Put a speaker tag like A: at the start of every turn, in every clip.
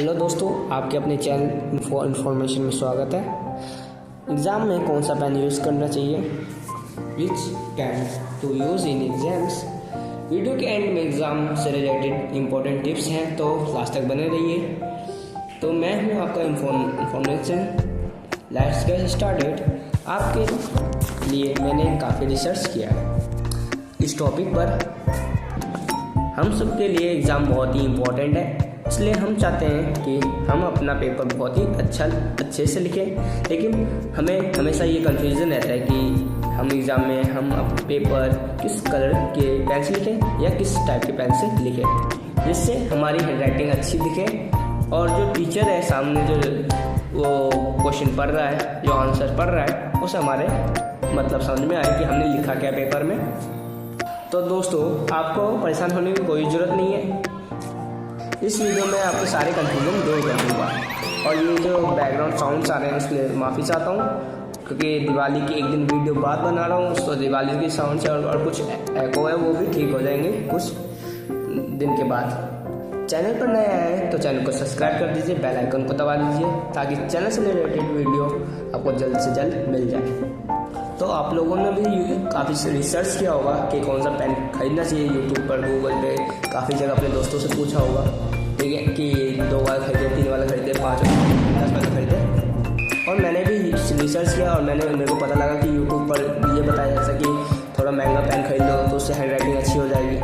A: Hello दोस्तों, आपके अपने चैनल इन्फॉर्मेशन में स्वागत है। एग्ज़ाम में कौन सा पेन यूज़ करना चाहिए, which pen to use in exams. Video के एंड में एग्ज़ाम से रिलेटेड इंपॉर्टेंट टिप्स हैं, तो लास्ट तक बने रहिए। तो मैं हूँ आपका इन्फॉर्मेशन। Let's get started. आपके लिए मैंने काफ़ी रिसर्च किया इस टॉपिक पर। हम सबके लिए एग्ज़ाम बहुत ही इम्पोर्टेंट है, इसलिए हम चाहते हैं कि हम अपना पेपर बहुत ही अच्छे से लिखें। लेकिन हमें हमेशा ये कन्फ्यूज़न रहता है कि हम एग्ज़ाम में हम पेपर किस कलर के पेन से लिखें या किस टाइप के पेन से लिखें, जिससे हमारी हैंडराइटिंग अच्छी दिखे और जो टीचर है सामने जो वो क्वेश्चन पढ़ रहा है, जो आंसर पढ़ रहा है, उसे हमारे मतलब समझ में आए कि हमने लिखा क्या पेपर में। तो दोस्तों, आपको परेशान होने की कोई ज़रूरत नहीं है। इस वीडियो में आपके सारे कंफ्यूजन दूर कर दूँगा। और ये जो बैकग्राउंड साउंड्स आ रहे हैं इसलिए माफ़ी चाहता हूँ, क्योंकि दिवाली की एक दिन वीडियो बाद बना रहा हूँ, तो दिवाली की साउंड्स और कुछ एको है वो भी ठीक हो जाएंगे कुछ दिन के बाद। चैनल पर नए आए हैं तो चैनल को सब्सक्राइब कर दीजिए, बेल आइकन को दबा दीजिए, ताकि चैनल से रिलेटेड वीडियो आपको जल्द से जल्द मिल जाए। तो आप लोगों ने भी काफ़ी रिसर्च किया होगा कि कौन सा पेन खरीदना चाहिए। यूट्यूब पर, गूगल पे, काफ़ी जगह अपने दोस्तों से पूछा होगा, ठीक है, कि 2 वाला खरीदे, 3 वाला खरीदे, 5 वाला, 10 वाला खरीदे। और मैंने भी रिसर्च किया और मेरे को पता लगा कि यूट्यूब पर ये बताया जाता है कि थोड़ा महंगा पेन खरीद लो तो उससे हैंडराइटिंग अच्छी हो जाएगी,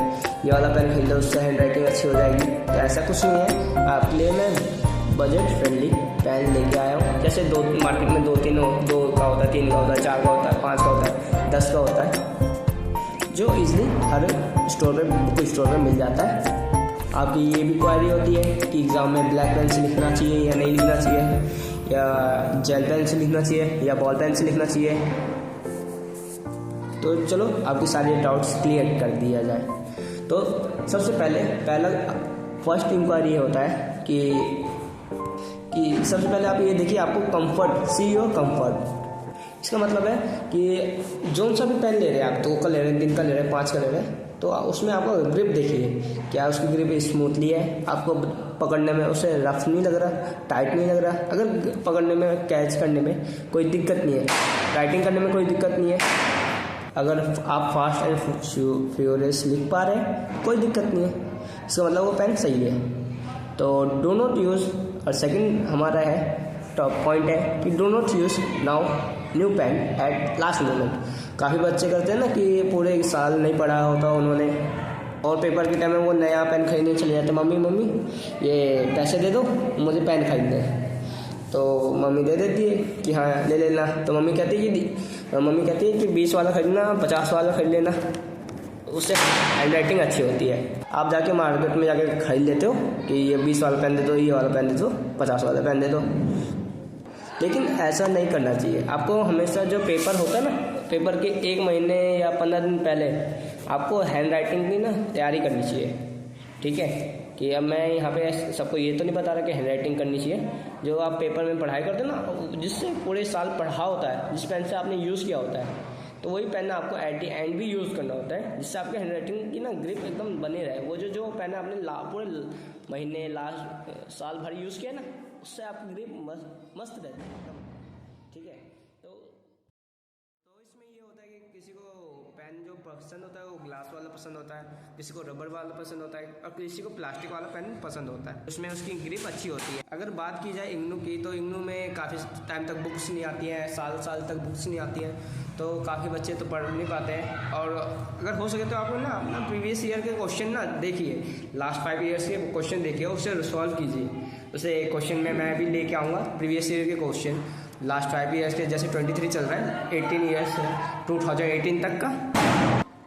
A: ये वाला पेन खरीद लो उससे हैंडराइटिंग अच्छी हो जाएगी। तो ऐसा कुछ नहीं है। आपके लिए मैं बजट फ्रेंडली पेन लेके आया हूँ। जैसे मार्केट में 2 का होता है, 3 का होता है, 4 का होता है, 5 का होता है, 10 का होता है, जो इजीली हर बुक स्टोर में मिल जाता है। आपकी ये भी क्वारी होती है कि एग्ज़ाम में ब्लैक पेन से लिखना चाहिए या नहीं लिखना चाहिए, या जेल पेन से लिखना चाहिए या बॉल पेन से लिखना चाहिए। तो चलो आपकी सारी डाउट्स क्लियर कर दिया जाए। तो सबसे पहला फर्स्ट इंक्वायरी ये होता है कि सबसे पहले आप ये देखिए, आपको कंफर्ट, सी योर कंफर्ट। इसका मतलब है कि जो सा भी पेन ले रहे हैं आप, 2 का ले रहे हैं, 3 का ले रहे हैं, 5 का ले रहे हैं, तो उसमें आपको ग्रिप देखिए, क्या उसकी ग्रिप स्मूथली है, आपको पकड़ने में उसे रफ नहीं लग रहा, टाइट नहीं लग रहा। अगर पकड़ने में, कैच करने में कोई दिक्कत नहीं है, राइटिंग करने में कोई दिक्कत नहीं है, अगर आप फास्ट एंड फ्यूरियस लिख पा रहे हैं, कोई दिक्कत नहीं है, इसका मतलब वो पेन सही है। तो डो नॉट यूज़। और सेकंड हमारा है टॉप पॉइंट है कि do not use now new pen at last moment. काफ़ी बच्चे करते हैं ना कि पूरे 1 साल नहीं पढ़ा होता उन्होंने, और पेपर के टाइम में वो नया पेन खरीदने चले जाते, मम्मी ये पैसे दे दो, मुझे पेन खरीदना है। तो मम्मी दे देती है कि हाँ ले लेना। तो मम्मी कहती है कि 20 वाला खरीदना, 50 वाला खरीद लेना, उससे हैंडराइटिंग अच्छी होती है। आप जाके मार्केट में जाके खरीद लेते हो कि ये 20 वाला पेन दे दो, ये वाला पेन दे दो, 50 वाला पेन दे दो। लेकिन ऐसा नहीं करना चाहिए। आपको हमेशा जो पेपर होता है ना, पेपर के 1 महीने या 15 दिन पहले आपको हैंडराइटिंग की ना तैयारी करनी चाहिए, ठीक है। कि अब मैं यहाँ पे सबको ये तो नहीं बता रहा कि हैंडराइटिंग करनी चाहिए। जो आप पेपर में पढ़ाई करते हो ना, जिससे पूरे साल पढ़ा होता है, जिस पेन से आपने यूज़ किया होता है, तो वही पेन आपको एट दी एंड भी यूज़ करना होता है, जिससे आपकी हैंडराइटिंग की ना ग्रिप एकदम बनी रहे। वो जो पेन आपने पूरे महीने, लास्ट साल भर यूज़ किया ना, उससे आपकी ग्रिप मस्त रहती है एकदम, ठीक है। तो इसमें ये होता है कि किसी को पेन जो पसंद होता है वो ग्लास वाला पसंद होता है, किसी को रबर वाला पसंद होता है, और किसी को प्लास्टिक वाला पेन पसंद होता है। उसमें उसकी ग्रिप अच्छी होती है। अगर बात की जाए इग्नू की, तो इग्नू में काफ़ी टाइम तक बुक्स नहीं आती हैं, साल तक बुक्स नहीं आती हैं, तो काफ़ी बच्चे तो पढ़ नहीं पाते हैं। और अगर हो सके तो आप ना अपना प्रीवियस ईयर के क्वेश्चन ना देखिए, लास्ट 5 ईयर्स के क्वेश्चन देखिए, उससे सॉल्व कीजिए। जैसे क्वेश्चन में मैं भी लेके आऊँगा प्रीवियस ईयर के क्वेश्चन, लास्ट 5 ईयर्स के, जैसे 23 चल रहा है, 18 ईयर्स 2018 तक का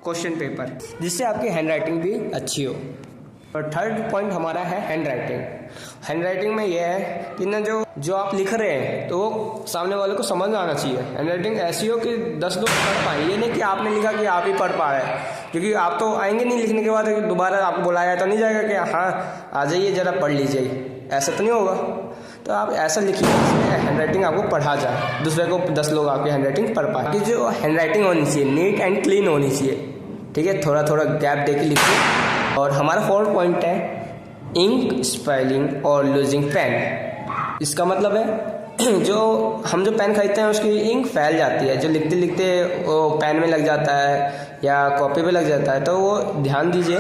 A: क्वेश्चन पेपर, जिससे आपकी हैंडराइटिंग भी अच्छी हो। और थर्ड पॉइंट हमारा है हैंडराइटिंग में यह है कि ना जो आप लिख रहे हैं तो वो सामने वाले को समझ में आना चाहिए। हैंडराइटिंग ऐसी हो कि 10 लोग पढ़ पाए, ये नहीं कि आपने लिखा कि आप ही पढ़ पा रहे हैं, क्योंकि आप तो आएंगे नहीं लिखने के बाद, दोबारा आपको बुलाया तो नहीं जाएगा कि हाँ आ जाइए ज़रा पढ़ लीजिए, ऐसा तो नहीं होगा। तो आप ऐसा लिखिए जिसमें हैंडराइटिंग आपको पढ़ा जाए, दूसरे को 10 लोग आपकी हैंडराइटिंग पढ़ पाए। कि जो हैंडराइटिंग होनी चाहिए नीट एंड क्लीन होनी चाहिए, ठीक है। थोड़ा गैप दे के लिखिए। और हमारा 4th पॉइंट है इंक स्पेलिंग और लूजिंग पेन। इसका मतलब है जो हम जो पेन खरीदते हैं उसकी इंक फैल जाती है, जो लिखते लिखते वो पेन में लग जाता है या कॉपी पे लग जाता है, तो वो ध्यान दीजिए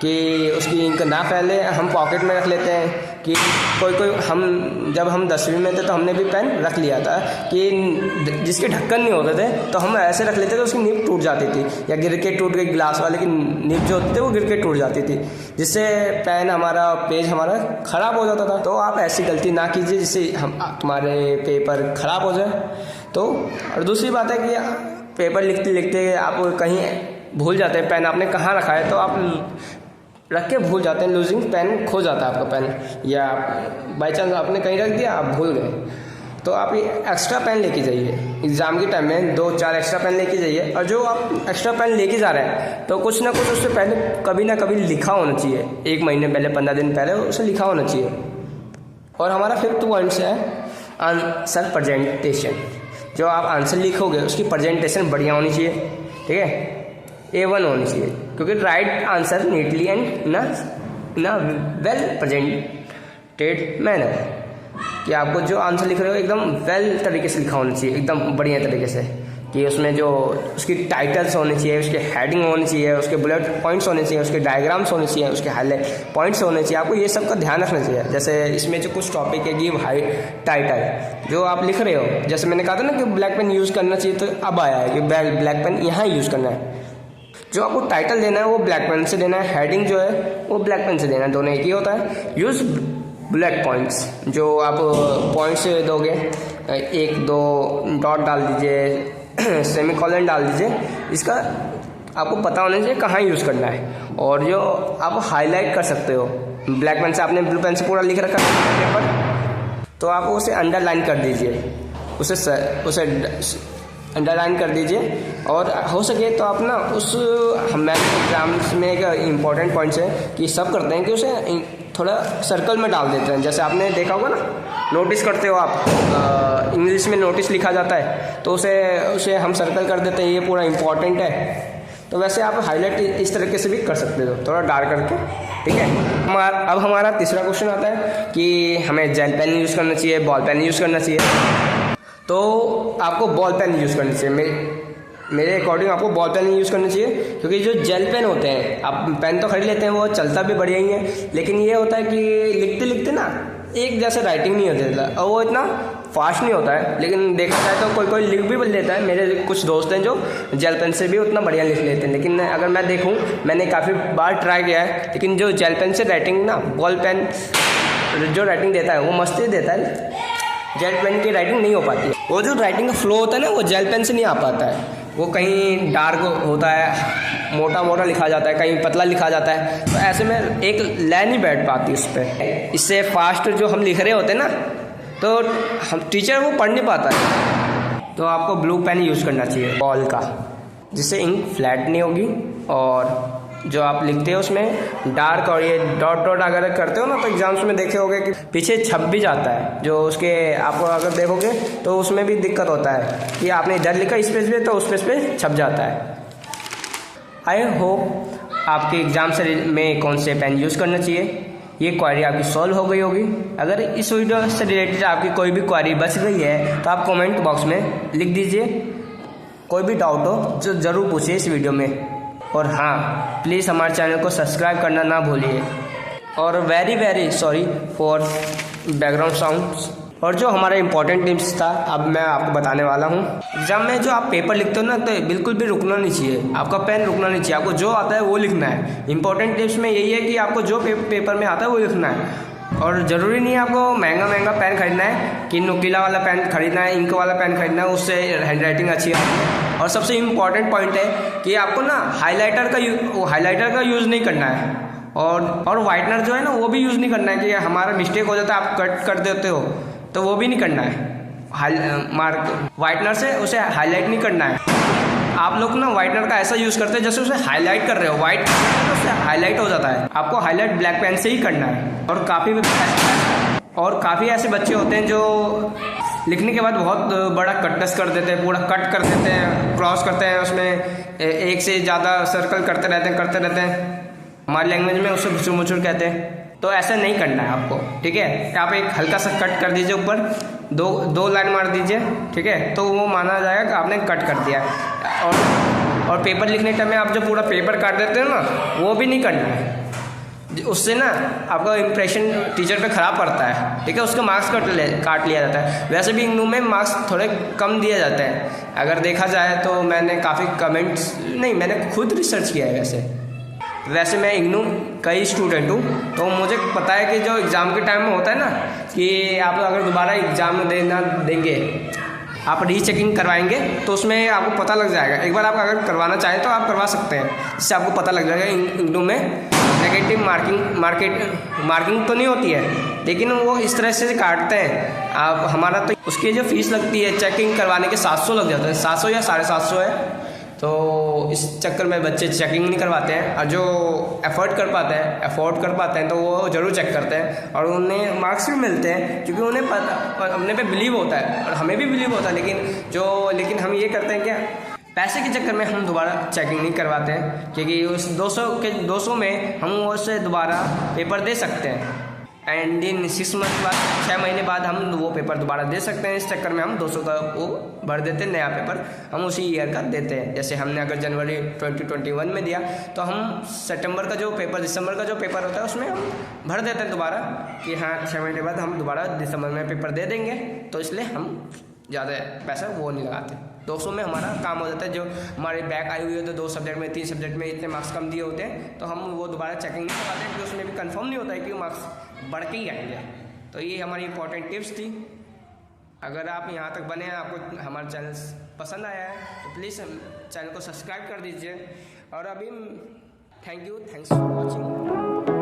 A: कि उसकी इंक ना फैले। हम पॉकेट में रख लेते हैं कि कोई हम जब हम 10वीं में थे तो हमने भी पेन रख लिया था कि जिसके ढक्कन नहीं होते थे तो हम ऐसे रख लेते थे, उसकी निब टूट जाती थी या गिर के टूट गई, गिलास वाले की निब जो होती थी वो गिर के टूट जाती थी, जिससे पेन हमारा पेज हमारा ख़राब हो जाता था। तो आप ऐसी गलती ना कीजिए जिससे तुम्हारे पेपर ख़राब हो जाए। तो और दूसरी बात है कि पेपर लिखते लिखते आप कहीं भूल जाते हैं पेन आपने कहाँ रखा है, तो आप रख के भूल जाते हैं, लूजिंग पेन खो जाता है आपका पेन, या बाई चांस आपने कहीं रख दिया आप भूल गए, तो आप ये एक्स्ट्रा पेन लेके जाइए। एग्ज़ाम के टाइम में 2-4 एक्स्ट्रा पेन लेके जाइए। और जो आप एक्स्ट्रा पेन लेके जा रहे हैं तो कुछ ना कुछ उससे पहले कभी ना कभी लिखा होना चाहिए, 1 महीने पहले, 15 दिन पहले उसे लिखा होना चाहिए। और हमारा 5th पॉइंट है आंसर प्रेजेंटेशन। जो आप आंसर लिखोगे उसकी प्रेजेंटेशन बढ़िया होनी चाहिए, ठीक है, A1 होनी चाहिए, क्योंकि राइट आंसर नीटली एंड ना वेल प्रेजेंटेड मैनर, कि आपको जो आंसर लिख रहे हो एकदम वेल तरीके से लिखा होना चाहिए, एकदम बढ़िया तरीके से, कि उसमें जो उसकी टाइटल्स होने चाहिए, उसके हेडिंग होनी चाहिए, उसके बुलेट पॉइंट्स होने चाहिए, उसके डायग्राम्स होने चाहिए, उसके हाईलाइट पॉइंट्स होने चाहिए। आपको ये सब का ध्यान रखना चाहिए। जैसे इसमें जो कुछ टॉपिक है गिव हाई टाइटल जो आप लिख रहे हो, जैसे मैंने कहा था ना कि ब्लैक पेन यूज़ करना चाहिए, तो अब आया है कि ब्लैक पेन यहाँ यूज़ करना है। जो आपको टाइटल देना है वो ब्लैक पेन से देना है, हेडिंग जो है वो ब्लैक पेन से देना है, दोनों एक ही होता है। यूज़ बुलेट पॉइंट्स, जो आप पॉइंट्स दोगे, 1-2 डॉट डाल दीजिए, सेमीकोलन डाल दीजिए, इसका आपको पता होना चाहिए कहाँ यूज़ करना है। और जो आप हाईलाइट कर सकते हो, ब्लैक पेन से आपने ब्लू पेन से पूरा लिख रखा है पेपर, तो आप उसे अंडरलाइन कर दीजिए, उसे अंडरलाइन कर दीजिए। और हो सके तो आप ना उस हमारे एग्जाम्स में एक इम्पॉर्टेंट पॉइंट्स है कि सब करते हैं कि उसे थोड़ा सर्कल में डाल देते हैं। जैसे आपने देखा होगा ना, नोटिस करते हो आप, इंग्लिश में नोटिस लिखा जाता है तो उसे हम सर्कल कर देते हैं, ये पूरा इम्पॉर्टेंट है। तो वैसे आप हाईलाइट इस तरीके से भी कर सकते हो, थोड़ा डार्क करके, ठीक है। अब हमारा तीसरा क्वेश्चन आता है कि हमें जेल पेन यूज़ करना चाहिए, बॉल पेन यूज़ करना चाहिए। तो आपको बॉल पेन यूज़ करनी चाहिए, मेरे अकॉर्डिंग आपको बॉल पेन यूज़ करना चाहिए, क्योंकि जो जेल पेन होते हैं, आप पेन तो खरीद लेते हैं, वो चलता भी बढ़िया ही है, लेकिन ये होता है कि लिखते लिखते ना एक जैसे राइटिंग नहीं होती, और वो इतना फास्ट नहीं होता है। लेकिन देखा जाए तो कोई लिख भी लेता है, मेरे कुछ दोस्त हैं जो जेल पेन से भी उतना बढ़िया लिख लेते हैं। लेकिन अगर मैं देखूँ, मैंने काफ़ी बार ट्राई किया है, लेकिन जो जेल पेन से राइटिंग ना, बॉल पेन जो राइटिंग देता है वो मस्त ही देता है, जेल पेन की राइटिंग नहीं हो पाती है। वो जो राइटिंग का फ्लो होता है ना, वो जेल पेन से नहीं आ पाता है, वो कहीं डार्क होता है, मोटा मोटा लिखा जाता है, कहीं पतला लिखा जाता है, तो ऐसे में एक लाइन नहीं बैठ पाती उस पर। इससे फास्ट जो हम लिख रहे होते हैं ना, तो हम टीचर वो पढ़ नहीं पाता है। तो आपको ब्लू पेन यूज़ करना चाहिए बॉल का, जिससे इंक फ्लैट नहीं होगी, और जो आप लिखते हो उसमें डार्क और ये डॉट डॉट अगर करते हो ना, तो एग्जाम्स में देखे होगे कि पीछे छप भी जाता है, जो उसके आपको अगर देखोगे तो उसमें भी दिक्कत होता है कि आपने इधर लिखा इस पेज पे तो उस पेज पे छप जाता है। आई होप आपके एग्जाम से में कौन से पेन यूज़ करना चाहिए, ये क्वेरी आपकी सॉल्व हो गई होगी। अगर इस वीडियो से रिलेटेड आपकी कोई भी क्वेरी बच गई है तो आप कमेंट बॉक्स में लिख दीजिए। कोई भी डाउट हो तो ज़रूर पूछिए इस वीडियो में। और हाँ, प्लीज़ हमारे चैनल को सब्सक्राइब करना ना भूलिए। और very sorry for background sounds. और जो हमारा इंपॉर्टेंट टिप्स था अब मैं आपको बताने वाला हूँ। एग्जाम में जो आप पेपर लिखते हो ना, तो बिल्कुल भी रुकना नहीं चाहिए, आपका पेन रुकना नहीं चाहिए, आपको जो आता है वो लिखना है। इंपॉर्टेंट टिप्स में यही है कि आपको जो पेपर में आता है वो लिखना है। और ज़रूरी नहीं है आपको महंगा पेन खरीदना है, कि नुकीला वाला पेन खरीदना है, इंक वाला पेन खरीदना है, उससे हैंडराइटिंग अच्छी है। और सबसे इम्पॉर्टेंट पॉइंट है कि आपको ना हाइलाइटर का यूज़ नहीं करना है, और वाइटनर जो है ना वो भी यूज़ नहीं करना है, कि हमारा मिस्टेक हो जाता है आप कट कर देते हो, तो वो भी नहीं करना है। वाइटनर से उसे हाईलाइट नहीं करना है। आप लोग ना वाइटनर का ऐसा यूज़ करते हैं जैसे उसे हाईलाइट कर रहे हो, वाइट तो उससे हाईलाइट हो जाता है। आपको हाईलाइट ब्लैक पेन से ही करना है। और काफ़ी ऐसे बच्चे होते हैं जो लिखने के बाद बहुत बड़ा कटस कर देते हैं, पूरा कट कर देते हैं, क्रॉस करते हैं, उसमें एक से ज़्यादा सर्कल करते रहते हैं। हमारी लैंग्वेज में उसे घुसुर मुचुर कहते हैं। तो ऐसा नहीं करना है आपको, ठीक है। आप एक हल्का सा कट कर दीजिए ऊपर, दो लाइन मार दीजिए, ठीक है, तो वो माना जाएगा कि आपने कट कर दिया। और पेपर लिखने टाइम में आप जो पूरा पेपर काट देते हो ना, वो भी नहीं करना है, उससे ना आपका इंप्रेशन टीचर पे ख़राब पड़ता है, ठीक है। उसका मार्क्स काट लिया जाता है। वैसे भी इग्नू में मार्क्स थोड़े कम दिए जाते हैं अगर देखा जाए तो। मैंने काफ़ी कमेंट्स नहीं, मैंने खुद रिसर्च किया है। वैसे मैं इग्नू का ही स्टूडेंट हूँ, तो मुझे पता है कि जो एग्ज़ाम के टाइम में होता है ना, कि आप अगर दोबारा एग्ज़ाम देंगे, आप रीचेकिंग करवाएंगे, तो उसमें आपको पता लग जाएगा। एक बार आप अगर करवाना चाहें तो आप करवा सकते हैं, जिससे आपको पता लग जाएगा इग्नू में नेगेटिव मार्किंग तो नहीं होती है, लेकिन वो इस तरह से काटते हैं। आप हमारा तो उसकी जो फीस लगती है चेकिंग करवाने के 700 लग जाते हैं, 700 या 750 है। तो इस चक्कर में बच्चे चेकिंग नहीं करवाते हैं, और जो अफोर्ड कर पाते हैं तो वो ज़रूर चेक करते हैं, और उन्हें मार्क्स भी मिलते हैं, क्योंकि उन्हें पता, अपने पे बिलीव होता है, और हमें भी बिलीव होता है। लेकिन हम ये करते हैं क्या, पैसे के चक्कर में हम दोबारा चेकिंग नहीं करवाते हैं, क्योंकि उस 200 में हम उससे दोबारा पेपर दे सकते हैं। एंड इन 6 मंथ बाद, 6 महीने बाद हम वो पेपर दोबारा दे सकते हैं। इस चक्कर में हम 200 का वो भर देते हैं, नया पेपर हम उसी ईयर का देते हैं। जैसे हमने अगर जनवरी 2021 में दिया, तो हम दिसंबर का जो पेपर होता है उसमें हम भर देते हैं दोबारा, कि हाँ 6 महीने बाद हम दोबारा दिसंबर में पेपर दे देंगे। तो इसलिए हम ज़्यादा पैसा वो नहीं लगाते। 200 में हमारा काम हो जाता है। जो हमारे बैक आई हुई है तो 2 सब्जेक्ट में, 3 सब्जेक्ट में इतने मार्क्स कम दिए होते हैं, तो हम वो दोबारा चेकिंग नहीं करवाते, क्योंकि उसमें भी कंफर्म नहीं होता है कि मार्क्स बढ़ के ही आएंगे। तो ये हमारी इंपॉर्टेंट टिप्स थी। अगर आप यहाँ तक बने हैं, आपको हमारा चैनल पसंद आया है, तो प्लीज़ चैनल को सब्सक्राइब कर दीजिए। और अभी थैंक्स फॉर वॉचिंग।